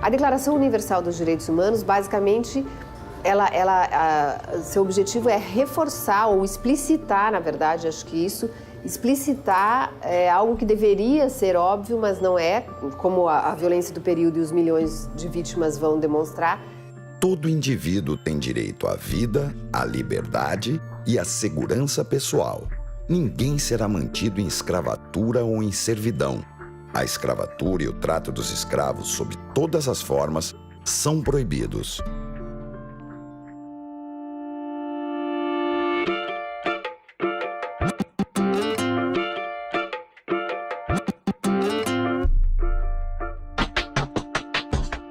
A Declaração Universal dos Direitos Humanos, basicamente, seu objetivo é reforçar ou explicitar, na verdade, acho que isso, explicitar algo que deveria ser óbvio, mas não é, como a violência do período e os milhões de vítimas vão demonstrar. Todo indivíduo tem direito à vida, à liberdade e à segurança pessoal. Ninguém será mantido em escravatura ou em servidão. A escravatura e o trato dos escravos, sob todas as formas, são proibidos.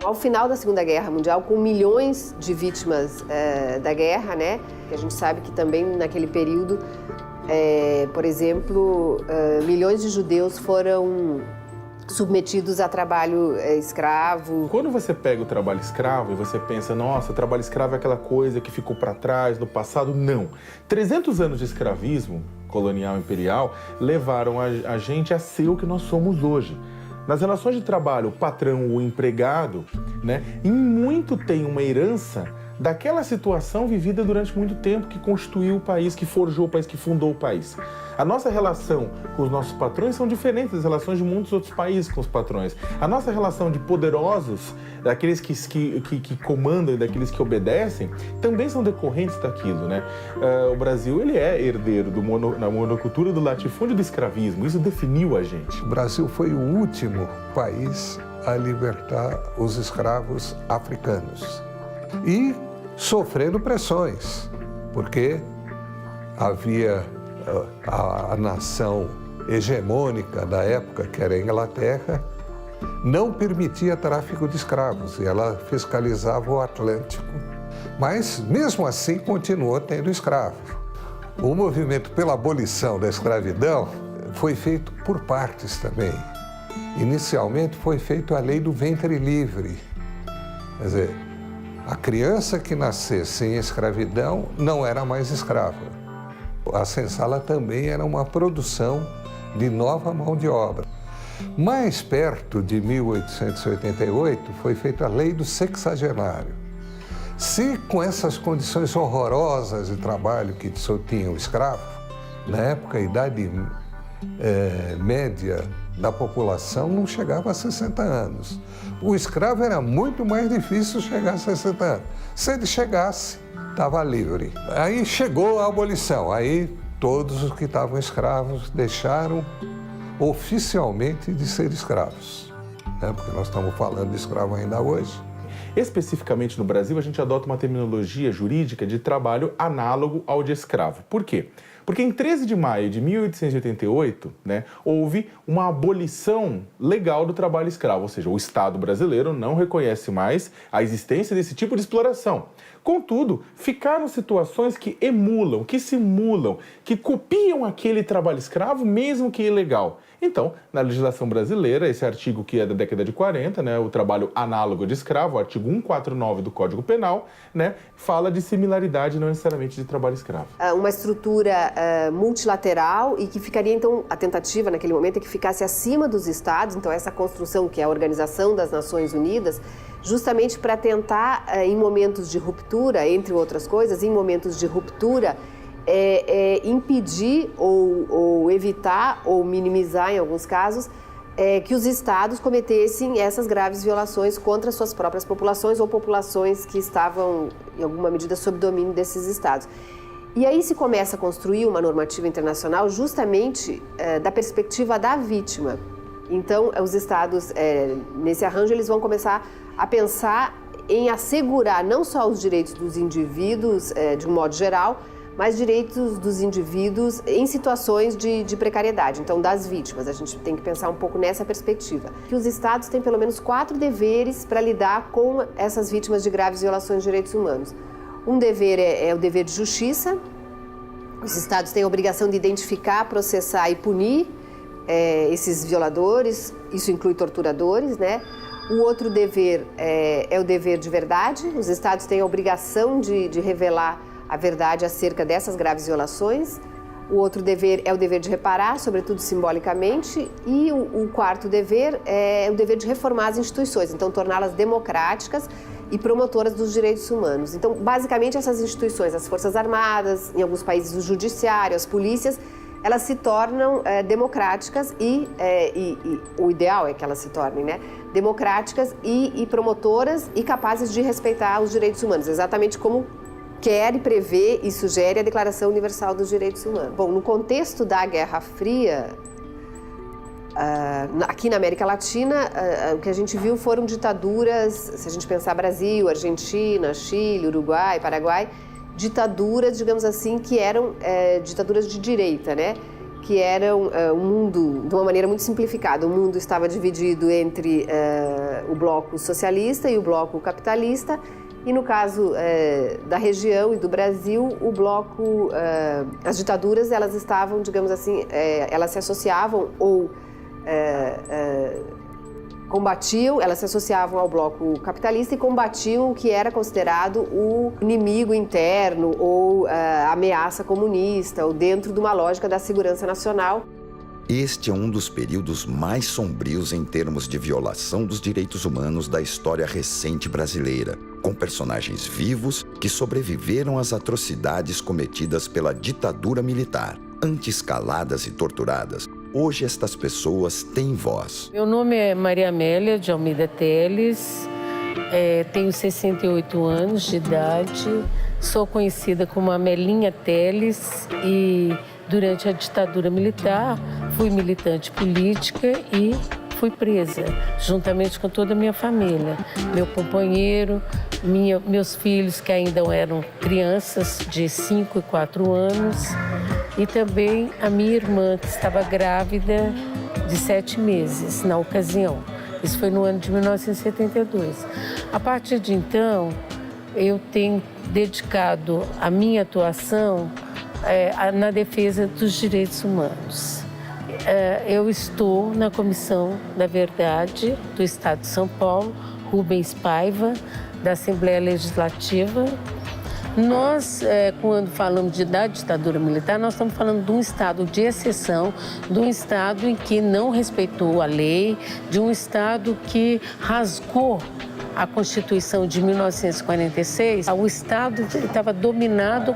Ao final da Segunda Guerra Mundial, com milhões de vítimas da guerra, né? Que a gente sabe que também naquele período, por exemplo, milhões de judeus foram submetidos a trabalho escravo. Quando você pega o trabalho escravo e você pensa, nossa, o trabalho escravo é aquela coisa que ficou para trás no passado, não. 300 anos de escravismo colonial imperial levaram a gente a ser o que nós somos hoje. Nas relações de trabalho, o patrão, o empregado, né, em muito tem uma herança daquela situação vivida durante muito tempo que constituiu o país, que forjou o país, que fundou o país. A nossa relação com os nossos patrões são diferentes das relações de muitos outros países com os patrões. A nossa relação de poderosos, daqueles que comandam e daqueles que obedecem, também são decorrentes daquilo, né? O Brasil, ele é herdeiro da monocultura, do latifúndio e do escravismo. Isso definiu a gente. O Brasil foi o último país a libertar os escravos africanos. E sofrendo pressões, porque havia a nação hegemônica da época, que era a Inglaterra, não permitia tráfico de escravos e ela fiscalizava o Atlântico. Mas, mesmo assim, continuou tendo escravo. O movimento pela abolição da escravidão foi feito por partes também. Inicialmente foi feita a lei do ventre livre. Quer dizer, a criança que nascesse em escravidão não era mais escrava. A senzala também era uma produção de nova mão de obra. Mais perto de 1888 foi feita a lei do sexagenário. Se com essas condições horrorosas de trabalho que só tinha o escravo, na época a idade média da população não chegava a 60 anos. O escravo era muito mais difícil chegar a 60 anos. Se ele chegasse, estava livre. Aí chegou a abolição, aí todos os que estavam escravos deixaram oficialmente de ser escravos, né? Porque nós estamos falando de escravo ainda hoje. Especificamente no Brasil, a gente adota uma terminologia jurídica de trabalho análogo ao de escravo. Por quê? Porque em 13 de maio de 1888, né, houve uma abolição legal do trabalho escravo, ou seja, o Estado brasileiro não reconhece mais a existência desse tipo de exploração. Contudo, ficaram situações que emulam, que simulam, que copiam aquele trabalho escravo, mesmo que ilegal. Então, na legislação brasileira, esse artigo que é da década de 40, né, o trabalho análogo de escravo, o artigo 149 do Código Penal, né, fala de similaridade, não necessariamente de trabalho escravo. Uma estrutura multilateral e que ficaria, então, a tentativa naquele momento é que ficasse acima dos Estados, então essa construção que é a Organização das Nações Unidas, justamente para tentar, em momentos de ruptura, entre outras coisas, em momentos de ruptura, impedir ou evitar ou minimizar, em alguns casos, que os estados cometessem essas graves violações contra suas próprias populações ou populações que estavam, em alguma medida, sob domínio desses estados. E aí se começa a construir uma normativa internacional justamente da perspectiva da vítima. Então, os estados, nesse arranjo, eles vão começar a pensar em assegurar não só os direitos dos indivíduos, de um modo geral, mas direitos dos indivíduos em situações de precariedade, então das vítimas. A gente tem que pensar um pouco nessa perspectiva. Que os estados têm pelo menos 4 deveres para lidar com essas vítimas de graves violações de direitos humanos. Um dever é o dever de justiça. Os estados têm a obrigação de identificar, processar e punir esses violadores, isso inclui torturadores, né? O outro dever é o dever de verdade. Os estados têm a obrigação de revelar a verdade acerca dessas graves violações. O outro dever é o dever de reparar, sobretudo simbolicamente, e o quarto dever é o dever de reformar as instituições, então torná-las democráticas e promotoras dos direitos humanos. Então, basicamente, essas instituições, as Forças Armadas, em alguns países o Judiciário, as polícias, elas se tornam democráticas e o ideal é que elas se tornem, né? Democráticas e promotoras e capazes de respeitar os direitos humanos, exatamente como quer e prevê e sugere a Declaração Universal dos Direitos Humanos. Bom, no contexto da Guerra Fria, aqui na América Latina, o que a gente viu foram ditaduras, se a gente pensar Brasil, Argentina, Chile, Uruguai, Paraguai, ditaduras, digamos assim, que eram ditaduras de direita, né? Que eram um mundo, de uma maneira muito simplificada, o mundo estava dividido entre o bloco socialista e o bloco capitalista, e no caso da região e do Brasil, o bloco, as ditaduras, elas estavam, digamos assim, elas se associavam ou combatiam, elas se associavam ao bloco capitalista e combatiam o que era considerado o inimigo interno ou a ameaça comunista, ou dentro de uma lógica da segurança nacional. Este é um dos períodos mais sombrios em termos de violação dos direitos humanos da história recente brasileira, com personagens vivos que sobreviveram às atrocidades cometidas pela ditadura militar. Antes caladas e torturadas, hoje estas pessoas têm voz. Meu nome é Maria Amélia de Almeida Teles, tenho 68 anos de idade, sou conhecida como Amelinha Teles e durante a ditadura militar fui militante política e fui presa, juntamente com toda a minha família, meu companheiro, meus filhos que ainda eram crianças de 5 e 4 anos e também a minha irmã que estava grávida de 7 meses na ocasião. Isso foi no ano de 1972. A partir de então, eu tenho dedicado a minha atuação na defesa dos direitos humanos. Eu estou na Comissão da Verdade do Estado de São Paulo, Rubens Paiva, da Assembleia Legislativa. Nós, quando falamos da ditadura militar, nós estamos falando de um estado de exceção, de um estado em que não respeitou a lei, de um estado que rasgou a Constituição de 1946. O Estado estava dominado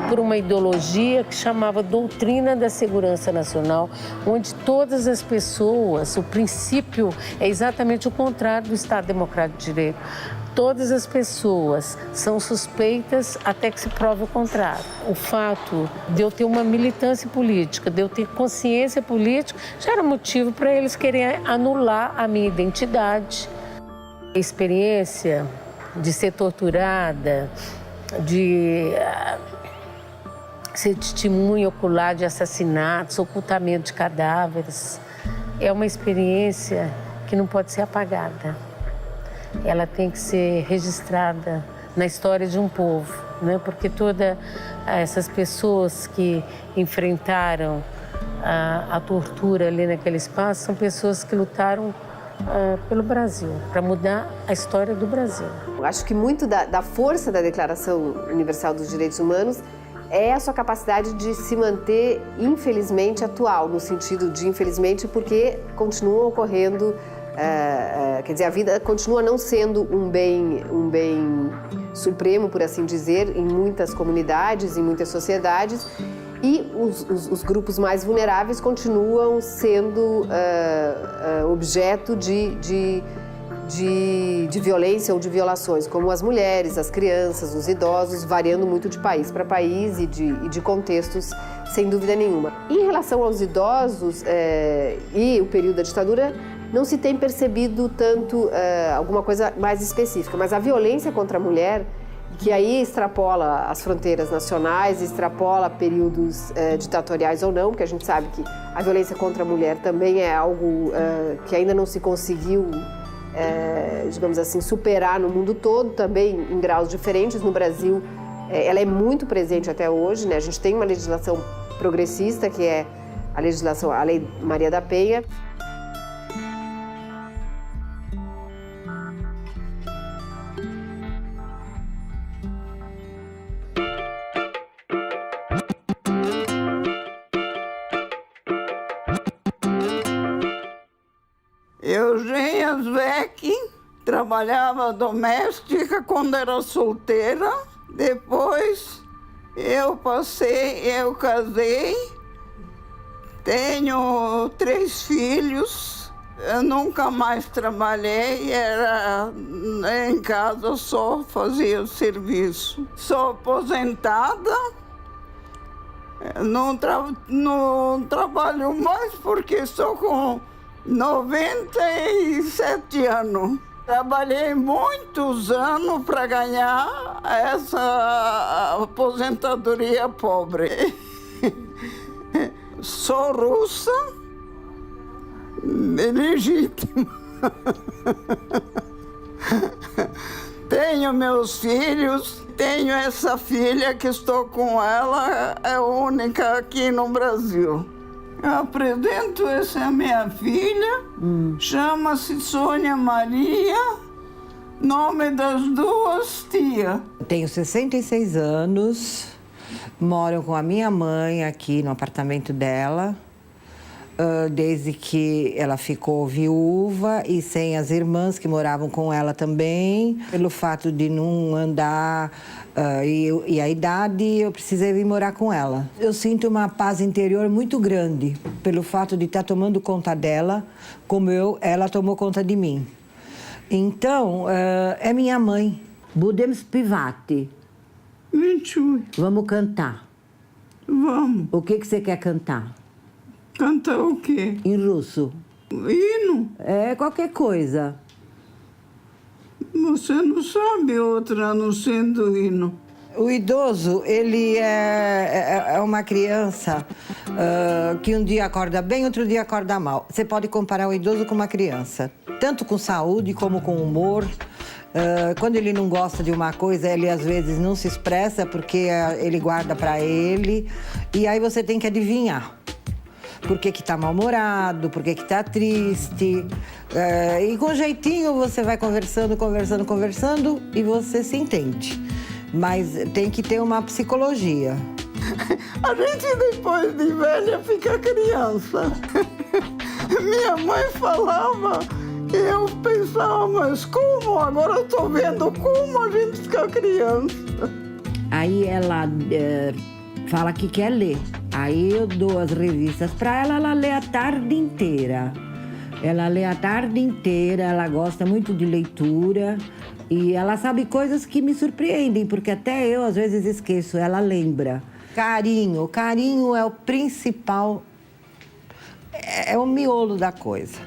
por uma ideologia que chamava Doutrina da Segurança Nacional, onde todas as pessoas, o princípio é exatamente o contrário do Estado Democrático de Direito. Todas as pessoas são suspeitas até que se prove o contrário. O fato de eu ter uma militância política, de eu ter consciência política, já era motivo para eles quererem anular a minha identidade. A experiência de ser torturada, de ser testemunha ocular de assassinatos, ocultamento de cadáveres, é uma experiência que não pode ser apagada. Ela tem que ser registrada na história de um povo, né? Porque todas essas pessoas que enfrentaram a tortura ali naquele espaço são pessoas que lutaram pelo Brasil, para mudar a história do Brasil. Eu acho que muito da força da Declaração Universal dos Direitos Humanos é a sua capacidade de se manter, infelizmente, atual, no sentido de infelizmente, porque continuam ocorrendo, quer dizer, a vida continua não sendo um bem supremo, por assim dizer, em muitas comunidades, em muitas sociedades, e os grupos mais vulneráveis continuam sendo objeto de violência ou de violações, como as mulheres, as crianças, os idosos, variando muito de país para país e de contextos, sem dúvida nenhuma. Em relação aos idosos e o período da ditadura, não se tem percebido tanto alguma coisa mais específica, mas a violência contra a mulher, que aí extrapola as fronteiras nacionais, extrapola períodos ditatoriais ou não, porque a gente sabe que a violência contra a mulher também é algo que ainda não se conseguiu, digamos assim, superar no mundo todo, também em graus diferentes. No Brasil, ela é muito presente até hoje, né? A gente tem uma legislação progressista, que é a Lei Maria da Penha. Svec, trabalhava doméstica quando era solteira. Depois eu casei, tenho 3 filhos. Eu nunca mais trabalhei, era em casa, só fazia serviço. Sou aposentada, não trabalho mais porque estou com 97 anos. Trabalhei muitos anos para ganhar essa aposentadoria pobre. Sou russa, legítima. Tenho meus filhos, tenho essa filha que estou com ela, é única aqui no Brasil. Eu apresento, essa é a minha filha, chama-se Sônia Maria, nome das 2 tias. Tenho 66 anos, moro com a minha mãe aqui no apartamento dela, desde que ela ficou viúva e sem as irmãs que moravam com ela também. Pelo fato de não andar e a idade, eu precisei vir morar com ela. Eu sinto uma paz interior muito grande pelo fato de estar tomando conta dela, como ela tomou conta de mim. Então, é minha mãe. Budem spivati. Vamos cantar. Vamos. O que você quer cantar? Cantar o quê? Em russo. Hino? É qualquer coisa. Você não sabe outra não sendo hino. O idoso, ele é uma criança que um dia acorda bem, outro dia acorda mal. Você pode comparar o idoso com uma criança, tanto com saúde como com humor. Quando ele não gosta de uma coisa, ele às vezes não se expressa porque ele guarda para ele. E aí você tem que adivinhar. Por que que tá mal-humorado, por que que tá triste. E com jeitinho você vai conversando e você se entende. Mas tem que ter uma psicologia. A gente depois de velha fica criança. Minha mãe falava, eu pensava, mas como? Agora eu tô vendo como a gente fica criança. Aí ela fala que quer ler. Aí eu dou as revistas para ela, ela lê a tarde inteira. Ela lê a tarde inteira, ela gosta muito de leitura e ela sabe coisas que me surpreendem, porque até eu às vezes esqueço, ela lembra. Carinho é o principal, é o miolo da coisa.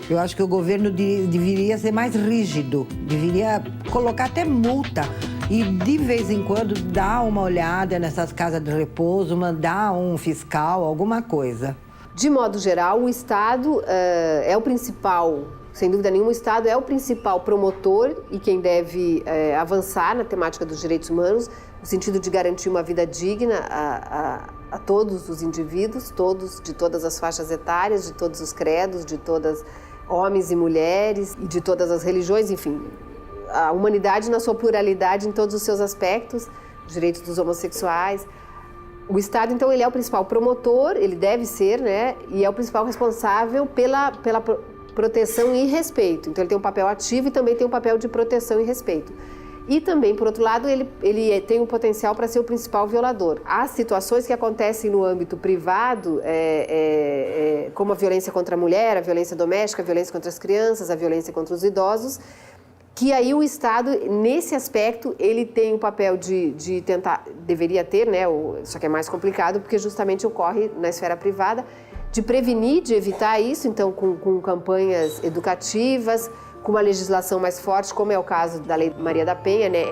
Eu acho que o governo deveria ser mais rígido, deveria colocar até multa. E, de vez em quando, dar uma olhada nessas casas de repouso, mandar um fiscal, alguma coisa. De modo geral, o Estado é o principal, sem dúvida nenhuma, o Estado é o principal promotor e quem deve avançar na temática dos direitos humanos, no sentido de garantir uma vida digna a todos os indivíduos, de todas as faixas etárias, de todos os credos, de todas homens e mulheres e de todas as religiões, enfim. A humanidade na sua pluralidade em todos os seus aspectos, os direitos dos homossexuais. O Estado, então, ele é o principal promotor, ele deve ser, né? E é o principal responsável pela proteção e respeito. Então, ele tem um papel ativo e também tem um papel de proteção e respeito. E também, por outro lado, ele tem um potencial para ser o principal violador. Há situações que acontecem no âmbito privado, como a violência contra a mulher, a violência doméstica, a violência contra as crianças, a violência contra os idosos, que aí o Estado, nesse aspecto, ele tem o papel de tentar, deveria ter, né, só que é mais complicado, porque justamente ocorre na esfera privada, de prevenir, de evitar isso, então com campanhas educativas, com uma legislação mais forte, como é o caso da Lei Maria da Penha, né?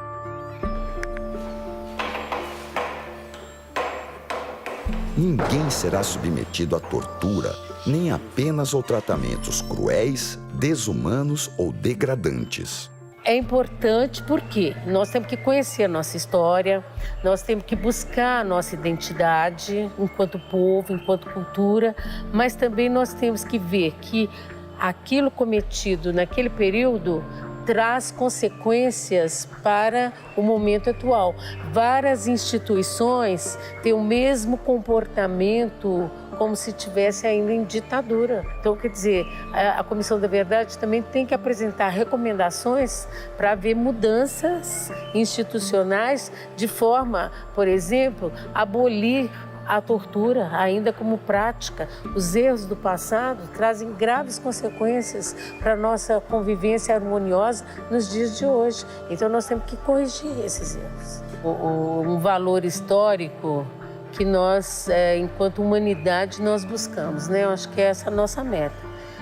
Ninguém será submetido à tortura, nem apenas a tratamentos cruéis, desumanos ou degradantes. É importante porque nós temos que conhecer a nossa história, nós temos que buscar a nossa identidade enquanto povo, enquanto cultura, mas também nós temos que ver que aquilo cometido naquele período traz consequências para o momento atual. Várias instituições têm o mesmo comportamento como se estivesse ainda em ditadura. Então, quer dizer, a Comissão da Verdade também tem que apresentar recomendações para haver mudanças institucionais de forma, por exemplo, abolir a tortura ainda como prática. Os erros do passado trazem graves consequências para a nossa convivência harmoniosa nos dias de hoje. Então nós temos que corrigir esses erros. Um valor histórico que nós, enquanto humanidade, nós buscamos, né? Eu acho que essa é a nossa meta.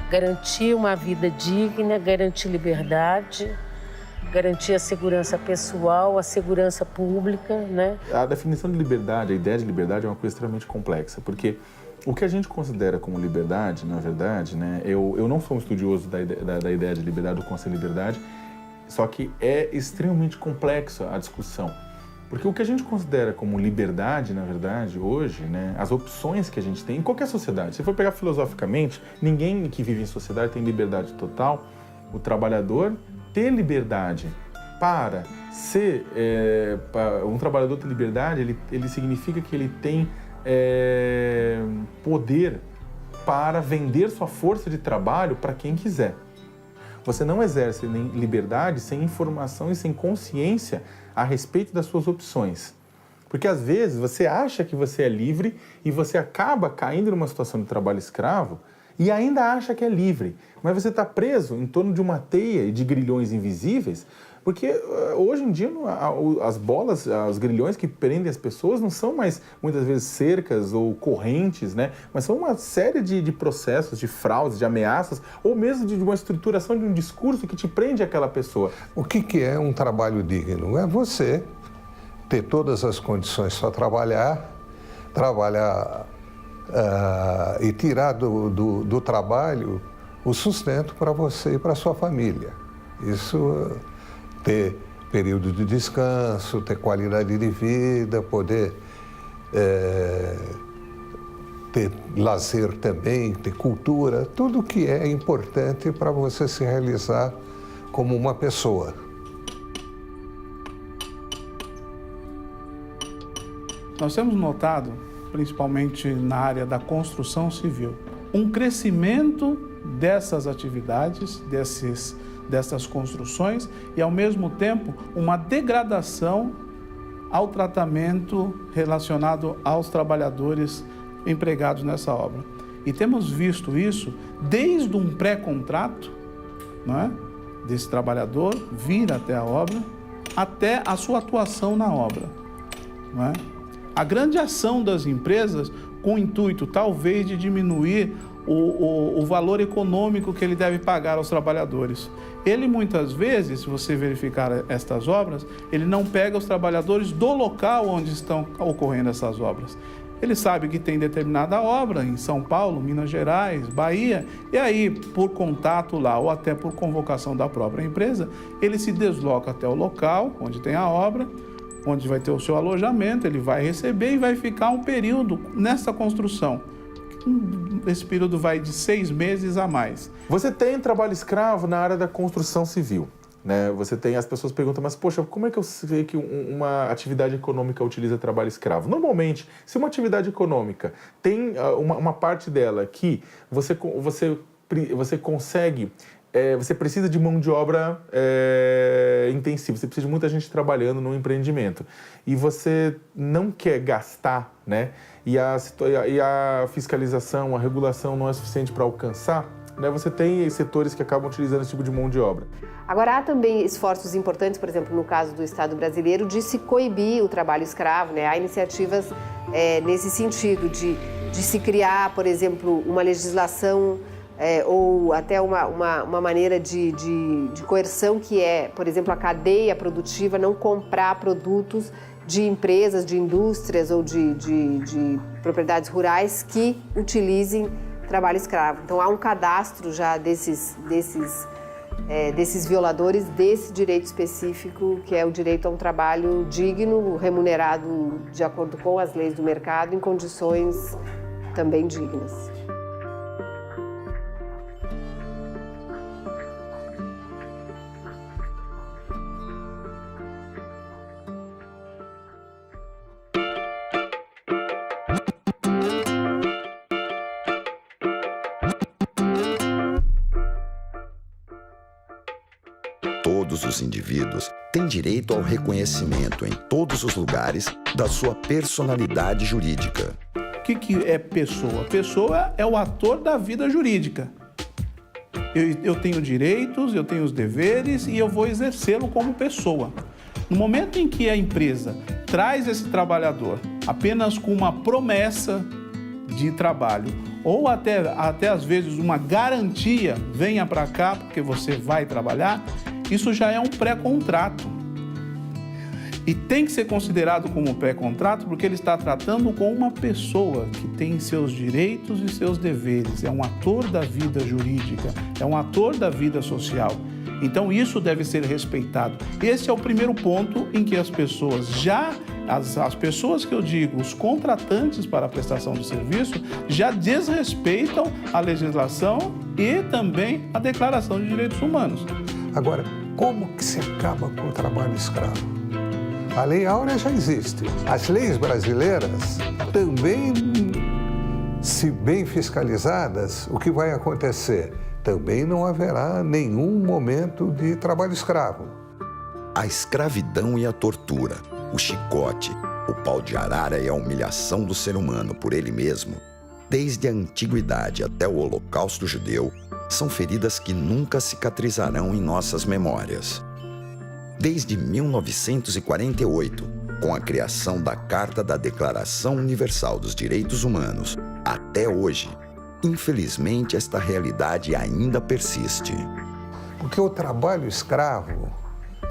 Garantir uma vida digna, garantir liberdade, garantir a segurança pessoal, a segurança pública, né? A definição de liberdade, a ideia de liberdade é uma coisa extremamente complexa, porque o que a gente considera como liberdade, na verdade, né? Eu não sou um estudioso da ideia de liberdade, do conceito de liberdade, só que é extremamente complexo a discussão. Porque o que a gente considera como liberdade, na verdade, hoje, né? As opções que a gente tem em qualquer sociedade. Se for pegar filosoficamente, ninguém que vive em sociedade tem liberdade total. O trabalhador ter liberdade para ser um trabalhador ter liberdade, ele significa que ele tem poder para vender sua força de trabalho para quem quiser. Você não exerce nem liberdade sem informação e sem consciência a respeito das suas opções. Porque às vezes você acha que você é livre e você acaba caindo numa situação de trabalho escravo e ainda acha que é livre, mas você está preso em torno de uma teia de grilhões invisíveis, porque hoje em dia as bolas, os grilhões que prendem as pessoas não são mais muitas vezes cercas ou correntes, né? Mas são uma série de processos, de fraudes, de ameaças, ou mesmo de uma estruturação de um discurso que te prende àquela pessoa. O que é um trabalho digno? É você ter todas as condições para trabalhar e tirar do trabalho o sustento para você e para sua família. Isso, ter período de descanso, ter qualidade de vida, poder ter lazer também, ter cultura, tudo que é importante para você se realizar como uma pessoa. Nós temos notado, principalmente na área da construção civil, um crescimento dessas atividades, dessas construções e, ao mesmo tempo, uma degradação ao tratamento relacionado aos trabalhadores empregados nessa obra. E temos visto isso desde um pré-contrato, não é? Desse trabalhador vir até a obra, até a sua atuação na obra, não é? A grande ação das empresas com o intuito, talvez, de diminuir o valor econômico que ele deve pagar aos trabalhadores. Ele, muitas vezes, se você verificar estas obras, ele não pega os trabalhadores do local onde estão ocorrendo essas obras. Ele sabe que tem determinada obra em São Paulo, Minas Gerais, Bahia, e aí, por contato lá ou até por convocação da própria empresa, ele se desloca até o local onde tem a obra, onde vai ter o seu alojamento, ele vai receber e vai ficar um período nessa construção. Esse período vai de 6 meses a mais. Você tem trabalho escravo na área da construção civil, né? As pessoas perguntam, mas poxa, como é que eu sei que uma atividade econômica utiliza trabalho escravo? Normalmente, se uma atividade econômica tem uma parte dela que você consegue... você precisa de mão de obra intensiva, você precisa de muita gente trabalhando no empreendimento e você não quer gastar, né? E a fiscalização, a regulação não é suficiente para alcançar, né? Você tem setores que acabam utilizando esse tipo de mão de obra. Agora, há também esforços importantes, por exemplo, no caso do Estado brasileiro, de se coibir o trabalho escravo, né? Há iniciativas nesse sentido de se criar, por exemplo, uma legislação ou até uma maneira de coerção que é, por exemplo, a cadeia produtiva não comprar produtos de empresas, de indústrias ou de propriedades rurais que utilizem trabalho escravo. Então, há um cadastro já desses violadores desse direito específico, que é o direito a um trabalho digno, remunerado de acordo com as leis do mercado, em condições também dignas. Todos os indivíduos têm direito ao reconhecimento em todos os lugares da sua personalidade jurídica. O que é pessoa? Pessoa é o ator da vida jurídica. Eu tenho direitos, eu tenho os deveres e eu vou exercê-lo como pessoa. No momento em que a empresa traz esse trabalhador apenas com uma promessa de trabalho ou até às vezes uma garantia, venha para cá porque você vai trabalhar, isso já é um pré-contrato. E tem que ser considerado como pré-contrato porque ele está tratando com uma pessoa que tem seus direitos e seus deveres, é um ator da vida jurídica, é um ator da vida social. Então isso deve ser respeitado. Esse é o primeiro ponto em que as pessoas as pessoas que eu digo, os contratantes para a prestação de serviço, já desrespeitam a legislação e também a Declaração de Direitos Humanos. Agora, como que se acaba com o trabalho escravo? A Lei Áurea já existe. As leis brasileiras também, se bem fiscalizadas, o que vai acontecer? Também não haverá nenhum momento de trabalho escravo. A escravidão e a tortura, o chicote, o pau de arara e a humilhação do ser humano por ele mesmo, desde a antiguidade até o Holocausto judeu, são feridas que nunca cicatrizarão em nossas memórias. Desde 1948, com a criação da Carta da Declaração Universal dos Direitos Humanos, até hoje, infelizmente esta realidade ainda persiste. Porque o trabalho escravo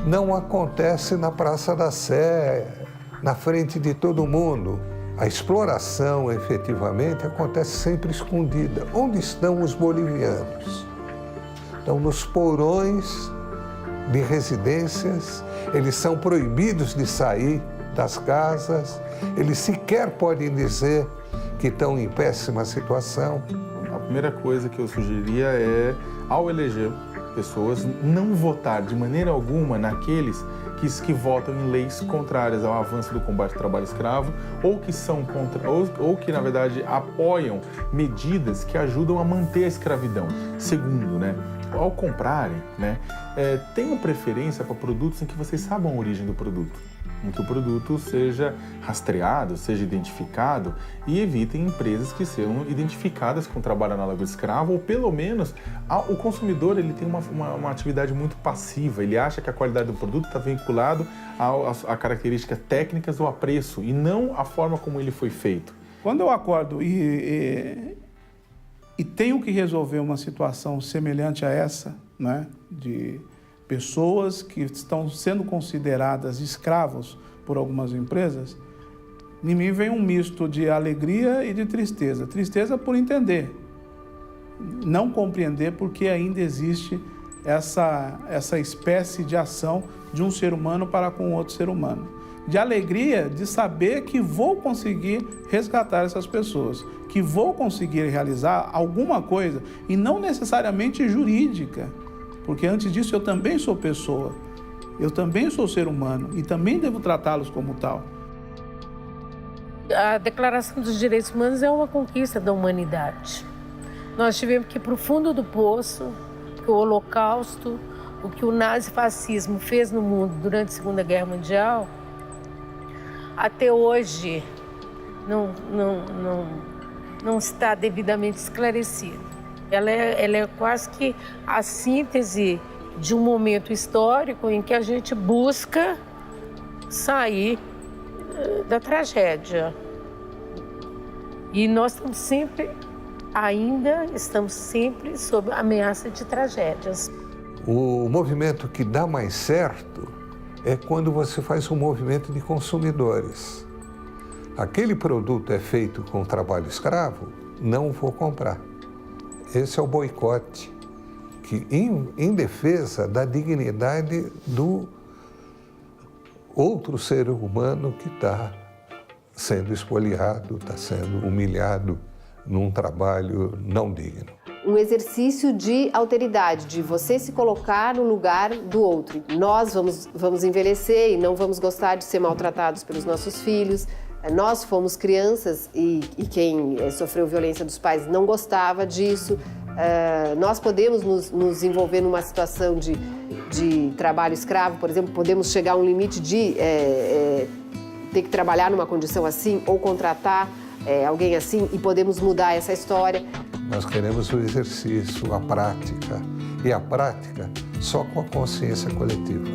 não acontece na Praça da Sé, na frente de todo mundo. A exploração, efetivamente, acontece sempre escondida. Onde estão os bolivianos? Estão nos porões de residências, eles são proibidos de sair das casas, eles sequer podem dizer que estão em péssima situação. A primeira coisa que eu sugeriria é, ao eleger pessoas, não votar de maneira alguma naqueles que votam em leis contrárias ao avanço do combate ao trabalho escravo ou que são contra, ou que, na verdade, apoiam medidas que ajudam a manter a escravidão. Segundo, ao comprarem, tenham preferência para produtos em que vocês saibam a origem do produto, em que o produto seja rastreado, seja identificado e evitem empresas que sejam identificadas com trabalho análogo escravo ou, pelo menos, o consumidor ele tem uma atividade muito passiva, ele acha que a qualidade do produto está vinculado a características técnicas ou a preço e não a forma como ele foi feito. Quando eu acordo e tenho que resolver uma situação semelhante a essa, de pessoas que estão sendo consideradas escravos por algumas empresas, em mim vem um misto de alegria e de tristeza. Tristeza por entender, não compreender porque ainda existe essa espécie de ação de um ser humano para com outro ser humano. De alegria de saber que vou conseguir resgatar essas pessoas, que vou conseguir realizar alguma coisa e não necessariamente jurídica, porque antes disso eu também sou pessoa, eu também sou ser humano e também devo tratá-los como tal. A Declaração dos Direitos Humanos é uma conquista da humanidade. Nós tivemos que ir para o fundo do poço, que o Holocausto, o que o nazifascismo fez no mundo durante a Segunda Guerra Mundial, até hoje não está devidamente esclarecido. Ela é quase que a síntese de um momento histórico em que a gente busca sair da tragédia. E nós estamos sempre sob ameaça de tragédias. O movimento que dá mais certo é quando você faz um movimento de consumidores. Aquele produto é feito com trabalho escravo, não vou comprar. Esse é o boicote, que em defesa da dignidade do outro ser humano que está sendo espoliado, está sendo humilhado num trabalho não digno. Um exercício de alteridade, de você se colocar no lugar do outro. Nós vamos envelhecer e não vamos gostar de ser maltratados pelos nossos filhos. Nós fomos crianças e quem sofreu violência dos pais não gostava disso. Nós podemos nos envolver numa situação de trabalho escravo, por exemplo, podemos chegar a um limite de ter que trabalhar numa condição assim ou contratar alguém assim e podemos mudar essa história. Nós queremos o exercício, a prática, e a prática só com a consciência coletiva.